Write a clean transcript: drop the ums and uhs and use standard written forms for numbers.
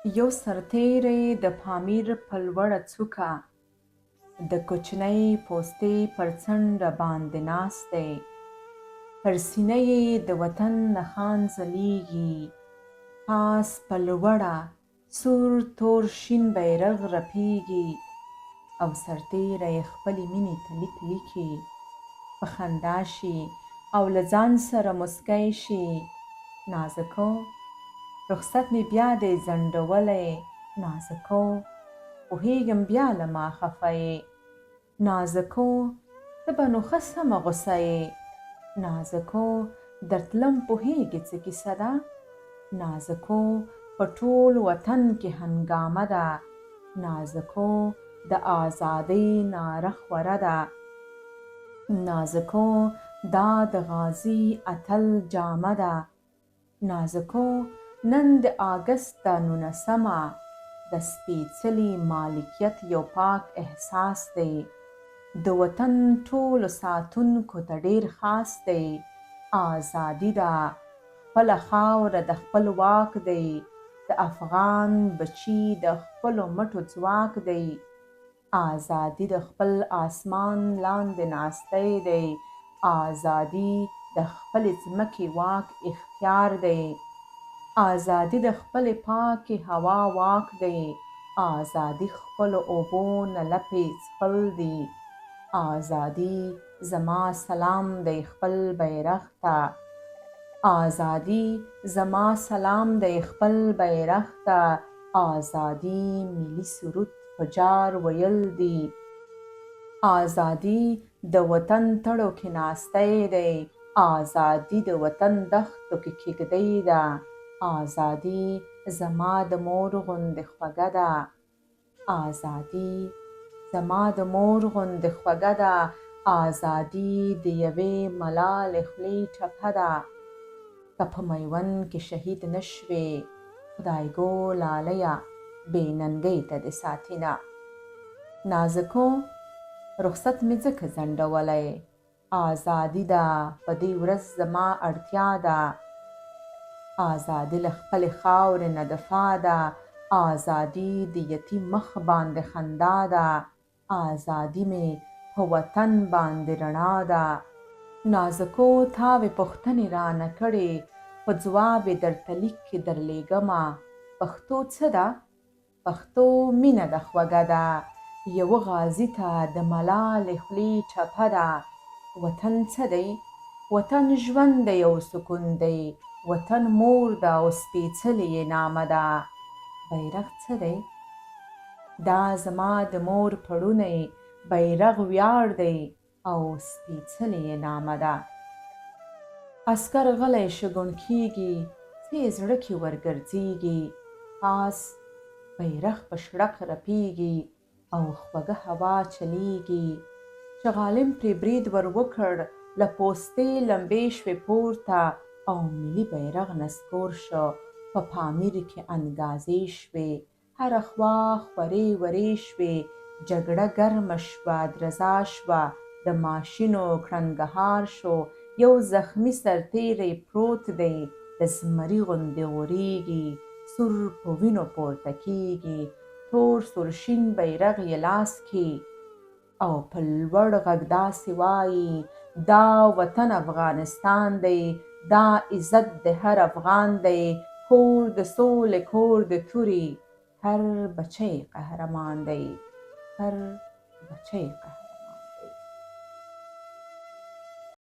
یو سرتیری د پامیر په لوړه څوکه د کوچنۍ پوستې پر څنډه باندې ناست دی. پر سینه یې د وطن نښان ځلیږي، پاس په لوړه سور تور شین بیرغ رپیږي او سرتیری خپلې مینې ته لیک لیکي. په خندا شي او له ځان سره مسکی شي. نازکو رخصت مې بیا دی ځنډولی، نازکو پوهېږم بیا له ما خفه یې. نازکو ته به نو ښه سمه غوسه یې. نازکو درتلم پوهېږې څه کیسه ده. نازکو په ټول وطن کې هنګامه ده. نازکو د آزادۍ ناره خوره ده. نازکو دا د غازي اتل جامه ده. نازکو نن د اګست د 19مه د سپېڅلي مالکیت یو پاک احساس دی. د وطن ټولو ساتونکو ته ډېر خاص دی. آزادي ده، خپله خاوره د خپل واک دی. د افغان بچي د خپلو مټو ځواک دی. آزادي د خپل آسمان لاندې ناستی دی. آزادي د خپلې ځمکې واک اختیار دی. آزادي د خپلې پاکې هوا واک دی. آزادي خپلو اوبو نه لپې څښل دي. آزادي زما سلام دی خپل بیرغ ته. آزادي زما سلام دی خپل بیرغ ته. آزادي ملي سرود په جار ویل دي. آزادي د وطن تړو کې ناستی دی. آزادي د وطن دښتو کې کیږدۍ ده. آزادي زما د مور غوندې خوږه ده. آزادي زما د مور غوندې خوږه ده. آزادي د یوې ملالې خولې ټپه ده. که په میوند کې شهید نه شوې، خدایګو لالیه بې ننګۍ ته دې ساتینه. نازکو رخصت مې ځکه ځنډولی، آزادي ده په دې ورځ زما اړتیا ده. آزادي له خپلې خاورې نه دفاع ده. آزادي د یتیم مخ باندې خندا ده. آزادي مې په وطن باندې رڼا ده. نازکو تاوې پوښتنې رانه کړې، په ځواب یې درته لیک کې درلیږمه. پښتو څه ده؟ پښتو مینه ده خوږه ده. یوه غازي ته د ملالې خولې ټپه ده. وطن څه دی؟ وطن ژوند دی او سکون دی. وطن مور ده او سپېڅلې یې نامه ده. بیرغ څه دی؟ دا زما د مور پړونی. بیرغ ویاړ دی او سپېڅلې یې نامه ده. عسکر غلی شګون کېږي، څه یې زړه کې ورګرځېږي. پاس بیرغ په شړق رپېږي او خوږه هوا چلیږي. چې غالم پرې برید ور وکړ، له پوستې لمبې شوې پورته او ملي بیرغ نسکور شو. په پامیر کې انګازې شوې، هره خوا خورې ورې شوې. جګړه ګرمه شوه، درزا شوه، د ماشینو کړنګهار شو. یو زخمي سرتیری پروت دی، د زمري غوندې غوریږي. سور په وینو پورته کیږي، تور سور شین بیرغ یې لاس کې او په لوړ غږ داسې وایي: دا وطن افغانستان دی، دا عزت د هر افغان دی. کور د سولې، کور د تورې، هر بچی قهرمان دی، هر بچی قهرمان.